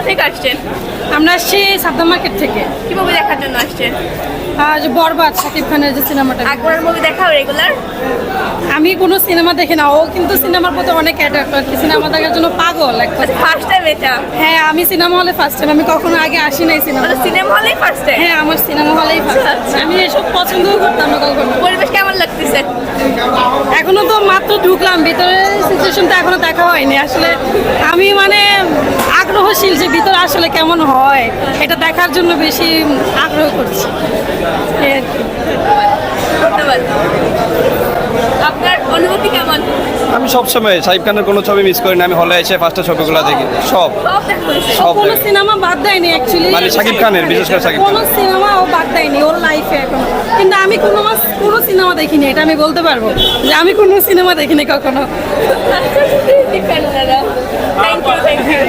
থেকে আসছেন? আমরা আসছি সাদ্দাম মার্কেট থেকে। কি মুভি দেখার জন্য আসছেন? যে বরবাদ, শাকিব খানের যে সিনেমাটা। আকবরের মুভি দেখাও রেগুলার? আমি কোনো সিনেমা দেখি না, ও কিন্তু সিনেমার প্রতি অনেক অ্যাট্রাক্ট আর কি, সিনেমা দেখার জন্য পাগল একবার। ফার্স্ট টাইম এটা? হ্যাঁ, আমি সিনেমা হলে ফার্স্ট টাইম, আমি কখনো আগে আসি নাই সিনেমা। সিনেমা হলেই ফার্স্ট টাইম? হ্যাঁ, আমার সিনেমা হলেই ফার্স্ট। আমি এসব পছন্দও করতাম না কখনো। পরিবেশ কেমন লাগতেছে? এখনো তো মাত্র ঢুকলাম ভিতরে, সিচুয়েশনটা এখনো দেখা হয়নি আসলে। আমি মানে আগ্রহশীল যে ভিতরে আসলে কেমন হয় এটা দেখার জন্য বেশি আগ্রহ করছি। এই আর কি। ধন্যবাদ। আপনার অনুভূতি কেমন? আমি সবসময় সাকিব খানের কোনো ছবি মিস করি না, আমি হলে এসে ফার্স্টে ছবিগুলো দেখি সব। সব দেখা হয়েছে? সব কোনো দেখি। সিনেমা বাদ দেয়নি অ্যাকচুয়ালি, মানে শাকিব খানের, বিশেষ করে শাকিব কোনো সিনেমা ও বাদ দেয়নি ওর লাইফে এখনো। কিন্তু আমি কোনো সিনেমা দেখিনি, এটা আমি বলতে পারবো যে আমি কোনো সিনেমা দেখিনি কখনো। Thank you.